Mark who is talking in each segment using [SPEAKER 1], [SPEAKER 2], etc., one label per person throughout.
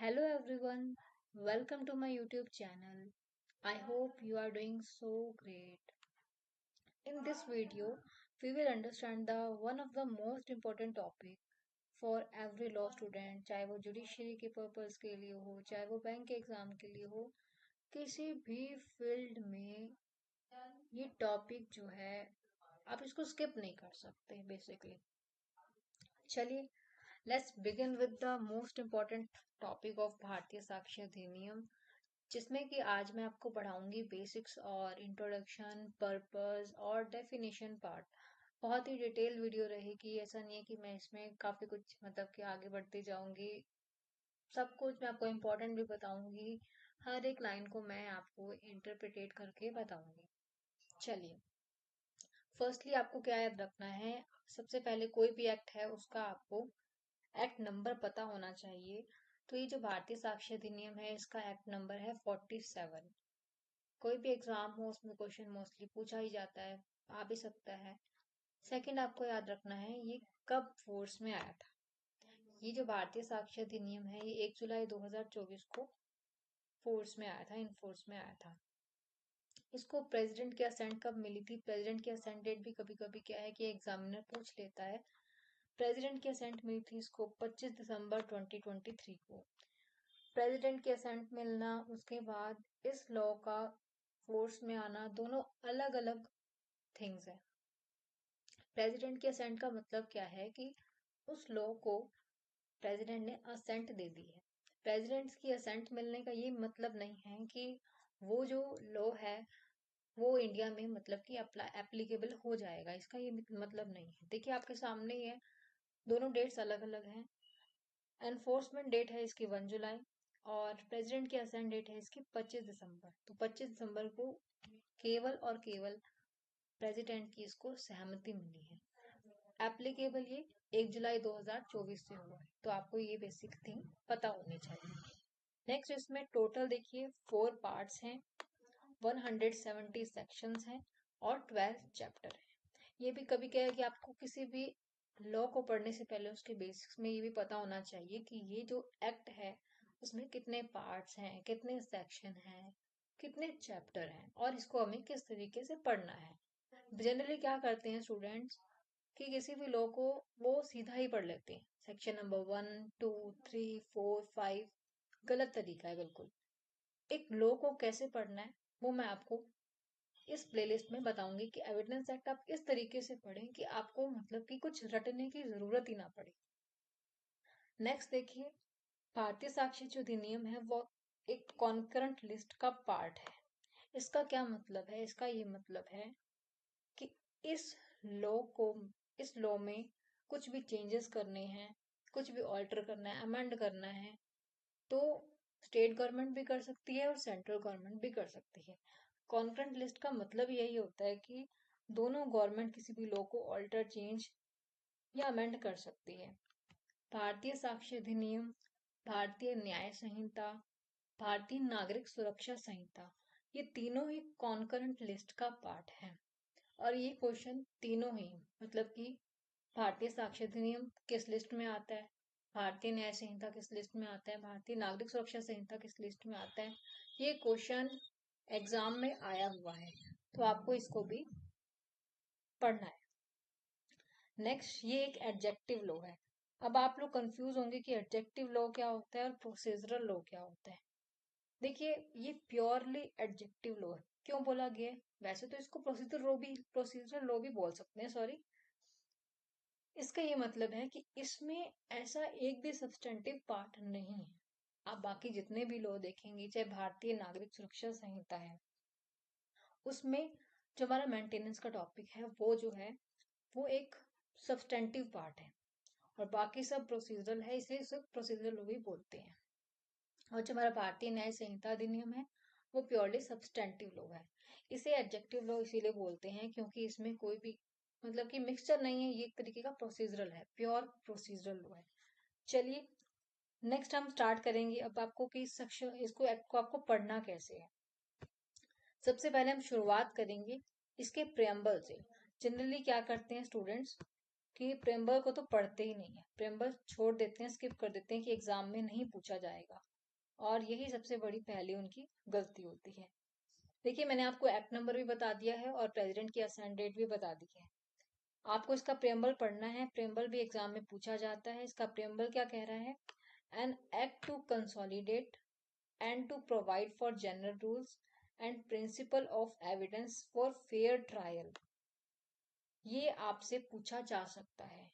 [SPEAKER 1] Hello everyone, welcome to my YouTube channel. I hope you are doing so great. In this video, we will understand the one of the most important topic for every law student, चाहे वो judiciary के purpose के लिए हो, चाहे वो bank के exam के लिए हो, किसी भी फील्ड में ये टॉपिक जो है आप इसको स्किप नहीं कर सकते बेसिकली। चलिए let's begin with the most important topic of भारतीय साक्ष्य अधिनियम, जिसमें कि आज मैं आपको पढ़ाऊंगी बेसिक्स और इंट्रोडक्शन, पर्पस और डेफिनेशन पार्ट। बहुत ही डिटेल वीडियो रहेगी, ऐसा नहीं है कि मैं इसमें काफी कुछ मतलब कि आगे बढ़ती जाऊंगी। सब कुछ मैं आपको इम्पोर्टेंट भी बताऊंगी, हर एक लाइन को मैं आपको इंटरप्रिटेट करके बताऊंगी। चलिए, फर्स्टली आपको क्या याद रखना है, सबसे पहले कोई भी एक्ट है उसका आपको एक्ट नंबर पता होना चाहिए। तो ये जो भारतीय साक्ष्य अधिनियम है इसका एक्ट नंबर है 47। कोई भी एग्जाम हो उसमें क्वेश्चन मोस्टली पूछा ही जाता है, आ भी सकता है। सेकंड आपको याद रखना है ये कब फोर्स में आया था। ये जो भारतीय साक्ष्य अधिनियम है ये 1 जुलाई 2024 को फोर्स में आया था, इन फोर्स में आया था। इसको प्रेसिडेंट की असेंट कब मिली थी, प्रेसिडेंट की असेंट डेट भी कभी कभी क्या है कि एग्जामिनर पूछ लेता है। प्रेसिडेंट की असेंट मिली थी इसको 25 दिसंबर 2023 को। प्रेसिडेंट की असेंट मिलना, उसके बाद इस लॉ का फोर्स में आना, दोनों अलग अलग थिंग्स है। प्रेसिडेंट की असेंट का मतलब क्या है कि उस लॉ को प्रेसिडेंट ने असेंट दे दी है। प्रेसिडेंट की असेंट मिलने का ये मतलब नहीं है कि वो जो लॉ है वो इंडिया में मतलब कि एप्लीकेबल हो जाएगा, इसका ये मतलब नहीं है। देखिए आपके सामने ही है, दोनों डेट्स अलग अलग हैं। एनफोर्समेंट डेट है इसकी 1 जुलाई और प्रेसिडेंट की असेंट डेट है इसकी 25 दिसंबर। तो 25 दिसंबर को केवल और केवल प्रेसिडेंट की इसको सहमति मिली है। एप्लीकेबल ये 1 जुलाई 2024 से हुआ है, तो आपको ये बेसिक थिंग पता होनी चाहिए। नेक्स्ट इसमें टोटल देखिए 4 पार्ट्स हैं, 170 सेक्शंस हैं और 12 चैप्टर है। ये भी कभी क्या है कि आपको किसी भी लॉ को पढ़ने से पहले उसके बेसिक्स में ये भी पता होना चाहिए कि ये जो एक्ट है उसमें कितने पार्ट्स हैं, कितने सेक्शन हैं, कितने चैप्टर हैं और इसको हमें किस तरीके से पढ़ना है। जनरली क्या करते हैं स्टूडेंट्स कि किसी भी लॉ को वो सीधा ही पढ़ लेते हैं, सेक्शन नंबर 1, 2, 3, 4, 5। गलत तरीका है बिल्कुल। एक लॉ को कैसे पढ़ना है वो मैं आपको इस प्लेलिस्ट में बताऊंगी कि एविडेंस एक्ट आप इस तरीके से पढ़ें कि आपको मतलब कि कुछ रटने की जरूरत ही ना पड़े। नेक्स्ट देखिए, भारतीय साक्ष्य जो अधिनियम है वो एक कॉन्करेंट लिस्ट का पार्ट है। इसका क्या मतलब है, इसका ये मतलब है कि इस लॉ को, इस लॉ में कुछ भी चेंजेस करने हैं, कुछ भी ऑल्टर करना है, अमेंड करना है, तो स्टेट गवर्नमेंट भी कर सकती है और सेंट्रल गवर्नमेंट भी कर सकती है। कॉन्करेंट लिस्ट का मतलब यही होता है कि दोनों गवर्नमेंट किसी भी लॉ को ऑल्टर, चेंज या अमेंड कर सकती है। भारतीय साक्ष्य अधिनियम, भारतीय न्याय संहिता, भारतीय नागरिक सुरक्षा संहिता, ये तीनों ही कॉन्करेंट लिस्ट का पार्ट है। और ये क्वेश्चन तीनों ही मतलब कि भारतीय साक्ष्य अधिनियम किस लिस्ट में आता है, भारतीय न्याय संहिता किस लिस्ट में आता है, भारतीय नागरिक सुरक्षा संहिता किस लिस्ट में आता है, ये क्वेश्चन एग्जाम में आया हुआ है, तो आपको इसको भी पढ़ना है। नेक्स्ट, ये एक एडजेक्टिव लॉ है। अब आप लोग कंफ्यूज होंगे कि एडजेक्टिव लॉ क्या होता है और प्रोसीजरल लॉ क्या होता है। देखिए, ये प्योरली एडजेक्टिव लॉ है। क्यों बोला गया है? वैसे तो इसको प्रोसीजरल लॉ भी बोल सकते हैं, सॉरी। इसका ये मतलब है कि इसमें ऐसा एक भी सब्सटेंटिव पार्ट नहीं है। आप बाकी जितने भी लॉ देखेंगे, चाहे भारतीय नागरिक सुरक्षा संहिता है, उसमें जो हमारा मेंटेनेंस का टॉपिक है वो जो है वो एक सब्सटेंटिव पार्ट है और बाकी सब प्रोसीजरल है, इसलिए सिर्फ प्रोसीजरल लॉ भी बोलते हैं। और जो हमारा भारतीय न्याय संहिता अधिनियम है वो प्योरली सब्सटेंटिव लॉ है। इसे एडजेक्टिव लॉ इसीलिए बोलते हैं क्योंकि इसमें कोई भी मतलब कि मिक्सचर नहीं है, ये एक तरीके का प्रोसीजरल है, प्योर प्रोसीजरल लॉ है। चलिए नेक्स्ट हम स्टार्ट करेंगे अब आपको कि सेक्शन, इसको एक्ट को आपको पढ़ना कैसे है। सबसे पहले हम शुरुआत करेंगे इसके प्रियम्बल से। जनरली क्या करते हैं स्टूडेंट्स कि प्रेम्बल को तो पढ़ते ही नहीं है, प्रेम्बल छोड़ देते हैं, स्किप कर देते हैं कि एग्जाम में नहीं पूछा जाएगा, और यही सबसे बड़ी पहली उनकी गलती होती है। देखिए, मैंने आपको एक्ट नंबर भी बता दिया है और प्रेसिडेंट की असाइन डेट भी बता दी है। आपको इसका प्रेम्बल पढ़ना है, प्रेम्बल भी एग्जाम में पूछा जाता है। इसका प्रेम्बल क्या कह रहा है? An act to consolidate and to provide for general rules and principle of evidence for fair trial. ये आपसे पूछा जा सकता है,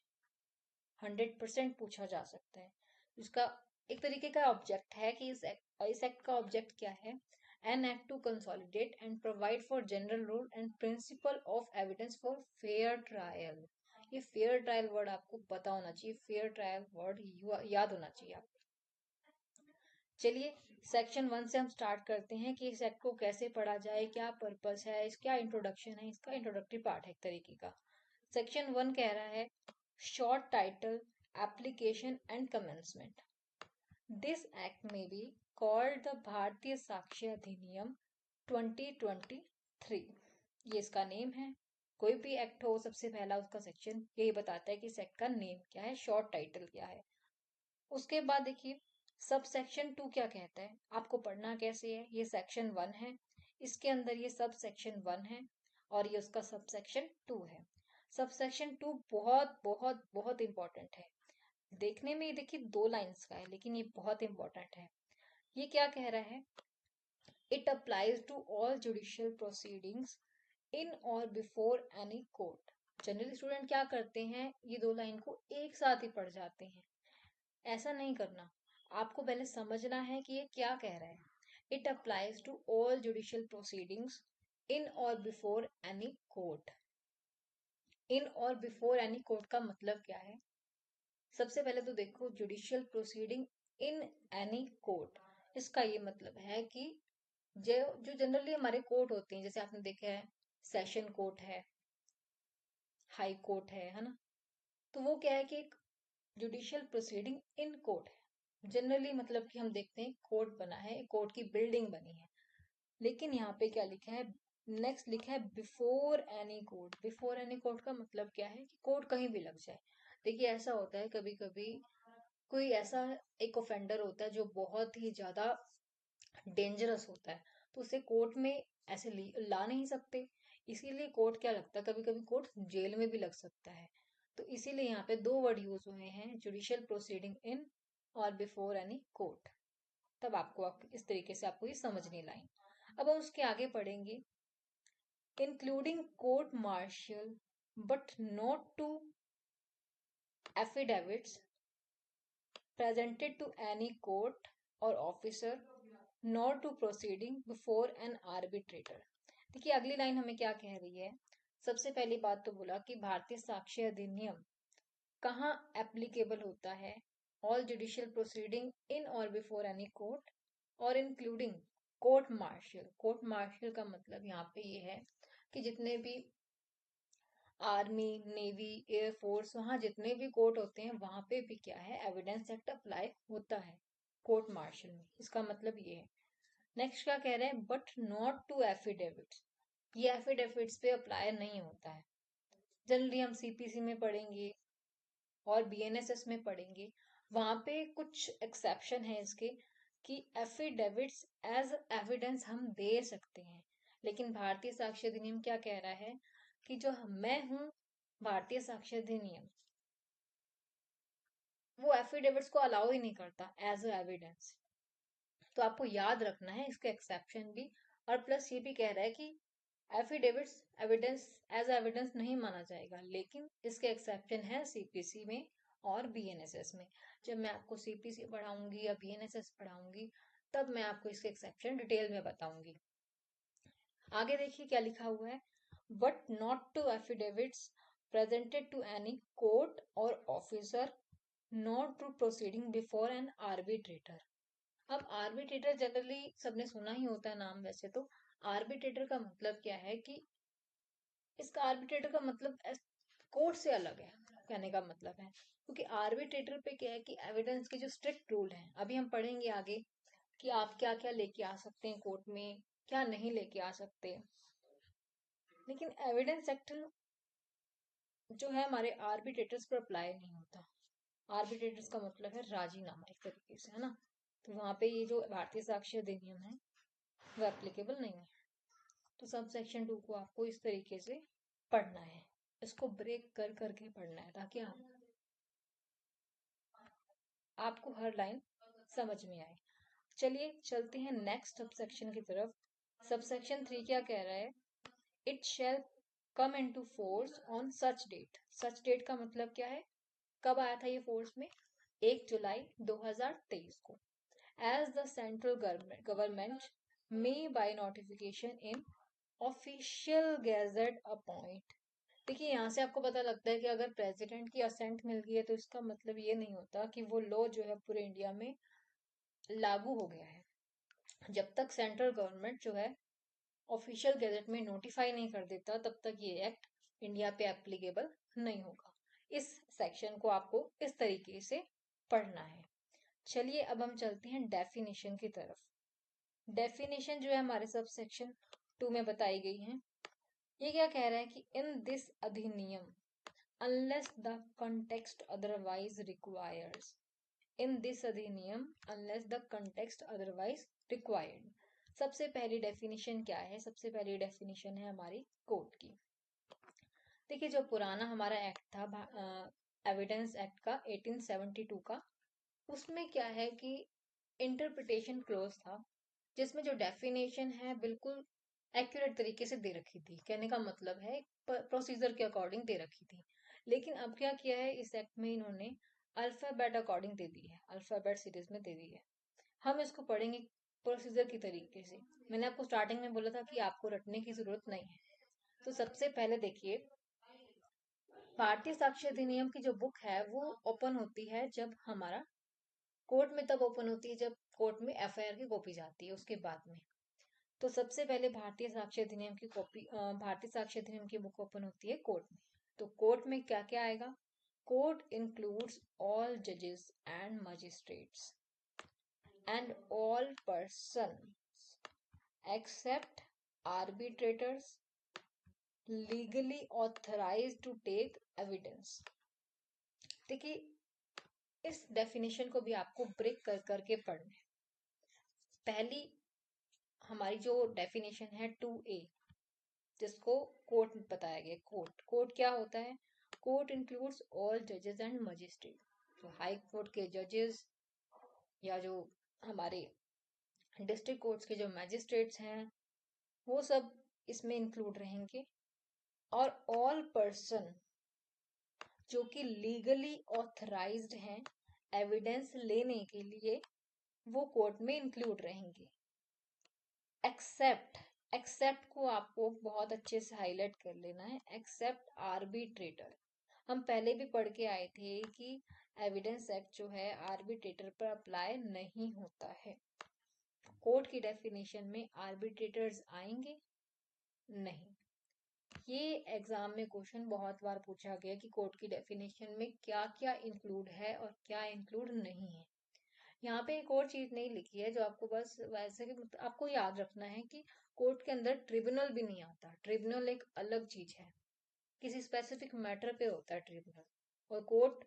[SPEAKER 1] 100% पूछा जा सकता है। इसका एक तरीके का ऑब्जेक्ट है कि इस एक्ट का ऑब्जेक्ट क्या है? An act to consolidate and provide for general rule and principle of evidence for fair trial. ये फेयर ट्रायल वर्ड आपको पता होना चाहिए, फेयर ट्रायल वर्ड याद होना चाहिए आपको। चलिए, सेक्शन 1 से हम स्टार्ट करते हैं कि इस एक्ट को कैसे पढ़ा जाए, क्या पर्पस है, इस क्या इंट्रोडक्शन है, इसका इंट्रोडक्टरी पार्ट है एक तरीके का। सेक्शन 1 कह रहा है short title, application and commencement. This act में बी कॉल्ड द भारतीय साक्ष्य अधिनियम 2023। ये इसका नेम है। कोई भी एक्ट हो, सबसे पहला उसका सेक्शन यही बताता है कि इस एक्ट का नेम क्या है, शॉर्ट टाइटल क्या है। उसके बाद देखिए सब सेक्शन 2 क्या कहता है, आपको पढ़ना कैसे है। ये सेक्शन 1 है, इसके अंदर ये सब सेक्शन 1 है और ये उसका सब सेक्शन 2 है। सब सेक्शन 2 बहुत बहुत बहुत इंपॉर्टेंट है। देखने में ये देखिए 2 लाइंस का है, लेकिन ये बहुत इंपॉर्टेंट है। ये क्या कह रहा है? It applies to all judicial proceedings in or before any court. General student क्या करते हैं, ये 2 लाइन को एक साथ ही पढ़ जाते हैं। ऐसा नहीं करना, आपको पहले समझना है कि ये क्या कह रहा है। It applies to all judicial proceedings in or before any court. In or before any court का मतलब क्या है? सबसे पहले तो देखो, judicial proceeding in any court, इसका ये मतलब है कि जो जो जनरली हमारे कोर्ट होते हैं, जैसे आपने देखा है सेशन कोर्ट है, हाई कोर्ट है ना, तो वो क्या है कि एक जुडिशियल प्रोसीडिंग इन कोर्ट है। जनरली मतलब कि हम देखते हैं कोर्ट बना है, कोर्ट की बिल्डिंग बनी है, लेकिन यहाँ पे क्या लिखा है? नेक्स्ट लिखा है before any court. Before any court का मतलब क्या है कि कोर्ट कहीं भी लग जाए। देखिए, ऐसा होता है कभी कभी कोई ऐसा एक ऑफेंडर होता है जो बहुत ही ज्यादा डेंजरस होता है, तो उसे कोर्ट में ऐसे ला नहीं सकते। इसीलिए कोर्ट क्या लगता है, कभी कभी कोर्ट जेल में भी लग सकता है। तो इसीलिए यहाँ पे 2 वर्ड यूज हुए हैं, judicial proceeding in or before any court. तब इस तरीके से आपको ये समझनी लाइन। अब हम उसके आगे पढ़ेंगे, including court martial but not to affidavits presented to any court or officer nor to proceeding before an arbitrator। देखिए, अगली लाइन हमें क्या कह रही है? सबसे पहली बात तो बोला कि भारतीय साक्ष्य अधिनियम कहाँ एप्लीकेबल होता है? All judicial proceeding in or before any court और including court martial. Court martial का मतलब यहाँ पे ये है कि जितने भी आर्मी, नेवी, एयरफोर्स, वहां जितने भी कोर्ट होते हैं वहां पे भी क्या है, एविडेंस एक्ट अप्लाई होता है कोर्ट मार्शल में। इसका मतलब ये है। नेक्स्ट क्या कह रहे हैं? But not to affidavits. ये एफिडेविट्स पे अप्लाई नहीं होता है। जनरली हम सीपीसी में पढ़ेंगे और बीएनएसएस में पढ़ेंगे, वहां पे कुछ एक्सेप्शन है इसके कि एफिडेविट्स एज एविडेंस हम दे सकते हैं। लेकिन भारतीय साक्ष्य अधिनियम क्या कह रहा है कि जो मैं हूं, भारतीय साक्ष्य अधिनियम वो एफिडेविट्स को अलाउ ही नहीं करता एज एविडेंस। तो आपको याद रखना है इसका एक्सेप्शन भी। और प्लस ये भी कह रहा है कि एफिडेविट्स एविडेंस एज एविडेंस नहीं माना जाएगा, लेकिन इसके एक्सेप्शन है सीपीसी में और बीएनएसएस में। जब मैं आपको सीपीसी पढ़ाऊंगी या बीएनएसएस पढ़ाऊंगी, तब मैं आपको इसके एक्सेप्शन डिटेल में बताऊंगी। आगे देखिए क्या लिखा हुआ है, but not to affidavits presented to any court or officer not to proceeding before an arbitrator. अब आर्बिट्रेटर जनरली सबने सुना ही होता है नाम। वैसे तो आर्बिट्रेटर का मतलब क्या है कि इसका आर्बिट्रेटर का मतलब कोर्ट से अलग है, कहने का मतलब है। क्योंकि आर्बिट्रेटर पे क्या है कि एविडेंस के जो स्ट्रिक्ट रूल हैं, अभी हम पढ़ेंगे आगे कि आप क्या क्या लेके आ सकते हैं कोर्ट में, क्या नहीं लेके आ सकते। लेकिन एविडेंस एक्ट जो है हमारे आर्बिट्रेटर्स पर अप्लाई नहीं होता। आर्बिट्रेटर्स का मतलब है राजीनामा एक तरीके से, है ना। तो वहां पे ये जो भारतीय साक्ष्य अधिनियम है वो एप्लीकेबल नहीं है। तो सब सेक्शन 2 को आपको इस तरीके से पढ़ना है, इसको ब्रेक कर करके पढ़ना है ताकि आपको हर लाइन समझ में आए। चलिए चलते हैं नेक्स्ट सब सेक्शन की तरफ। सब सेक्शन 3 क्या कह रहा है? It shall come into force on such date. Such date का मतलब क्या है? कब आया था ये फोर्स में? 1 जुलाई 2023 को। As the central government may by notification in official gazette appoint. देखिए यहाँ से आपको पता लगता है कि अगर प्रेसिडेंट की असेंट मिल गई है तो इसका मतलब ये नहीं होता कि वो लॉ जो है पूरे इंडिया में लागू हो गया है। जब तक सेंट्रल गवर्नमेंट जो है ऑफिशियल गैजेट में नोटिफाई नहीं कर देता तब तक ये एक्ट इंडिया पे एप्लीकेबल नहीं होगा। इस सेक्शन को आपको इस तरीके से पढ़ना है। चलिए अब हम चलते हैं डेफिनेशन की तरफ। डेफिनेशन जो है हमारे सब सेक्शन 2 में बताई गई है। ये क्या कह रहा है कि इन दिस अधिनियम unless the context otherwise requires। in this अधिनियम unless the context otherwise required। सबसे पहली डेफिनेशन क्या है? सबसे पहली डेफिनेशन है हमारी कोर्ट की। देखिए जो पुराना हमारा एक्ट था एविडेंस एक्ट का 1872 का, उसमें क्या है कि इंटरप्रिटेशन क्लोज था जिसमें जो डेफिनेशन है बिल्कुल एक्यूरेट तरीके से दे रखी थी। कहने का मतलब है प्रोसीजर के अकॉर्डिंग दे रखी थी। लेकिन अब क्या किया है इस एक्ट में, इन्होंने अल्फाबेट अकॉर्डिंग दे दी है, अल्फाबेट सीरीज में दे दी है। हम इसको पढ़ेंगे प्रोसीजर की तरीके से। मैंने आपको स्टार्टिंग में बोला था कि आपको रटने की जरूरत नहीं है। तो सबसे पहले देखिए, भारतीय साक्ष्य अधिनियम की जो बुक है वो ओपन होती है जब हमारा कोर्ट में, तब ओपन होती है जब कोर्ट में एफआईआर की कॉपी जाती है उसके बाद में। तो सबसे पहले भारतीय साक्ष्य अधिनियम की कॉपी, भारतीय साक्ष्य अधिनियम की बुक ओपन होती है कोर्ट में। तो कोर्ट में क्या क्या आएगा? कोर्ट इंक्लूड्स ऑल जजेस and magistrates and all person except arbitrators legally authorised to take evidence. देखिए इस डेफिनेशन को भी आपको ब्रेक कर करके पढ़ना है। पहली हमारी जो डेफिनेशन है 2A, जिसको कोर्ट बताया गया। कोर्ट, कोर्ट क्या होता है? कोर्ट इंक्लूड्स ऑल जजेस एंड मजिस्ट्रेट। जो हाई कोर्ट के जजेस या जो हमारे डिस्ट्रिक्ट कोर्ट्स के जो मैजिस्ट्रेट्स हैं वो सब इसमें इंक्लूड रहेंगे। और ऑल पर्सन जो कि लीगली ऑथराइज्ड हैं एविडेंस लेने के लिए, वो कोर्ट में इंक्लूड रहेंगे। एक्सेप्ट, एक्सेप्ट को आपको बहुत अच्छे से हाईलाइट कर लेना है। Except arbitrator. हम पहले भी पढ़ के आए थे कि एविडेंस एक्ट जो है आर्बिट्रेटर पर अप्लाई नहीं होता है। कोर्ट की डेफिनेशन में आर्बिट्रेटर्स आएंगे नहीं। ये एग्जाम में क्वेश्चन बहुत बार पूछा गया कि कोर्ट की डेफिनेशन में क्या क्या इंक्लूड है और क्या इंक्लूड नहीं है। यहाँ पे एक और चीज नहीं लिखी है जो आपको बस वैसे कि आपको याद रखना है कि कोर्ट के अंदर ट्रिब्यूनल भी नहीं आता। ट्रिब्यूनल एक अलग चीज है, किसी स्पेसिफिक मैटर पे होता है ट्रिब्यूनल। और कोर्ट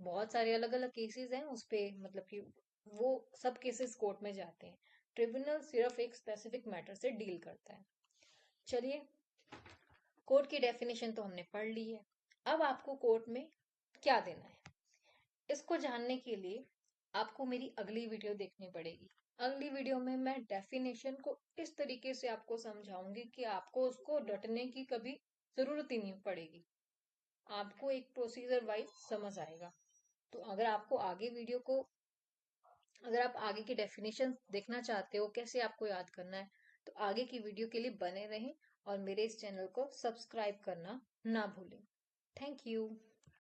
[SPEAKER 1] बहुत सारे अलग अलग केसेस हैं उस पे, मतलब कि वो सब केसेस कोर्ट में जाते हैं। ट्रिब्यूनल सिर्फ एक स्पेसिफिक मैटर से डील करता है। चलिए कोर्ट की डेफिनेशन तो हमने पढ़ ली है। अब आपको कोर्ट में क्या देना है इसको जानने के लिए आपको मेरी अगली वीडियो देखनी पड़ेगी। अगली वीडियो में मैं डेफिनेशन को इस तरीके से आपको समझाऊंगी कि आपको उसको रटने की कभी जरूरत ही नहीं पड़ेगी। आपको एक प्रोसीजर वाइज समझ आएगा। तो अगर आपको आगे वीडियो को, अगर आप आगे की डेफिनेशन देखना चाहते हो कैसे आपको याद करना है, तो आगे की वीडियो के लिए बने रहें और मेरे इस चैनल को सब्सक्राइब करना ना भूलें। Thank you.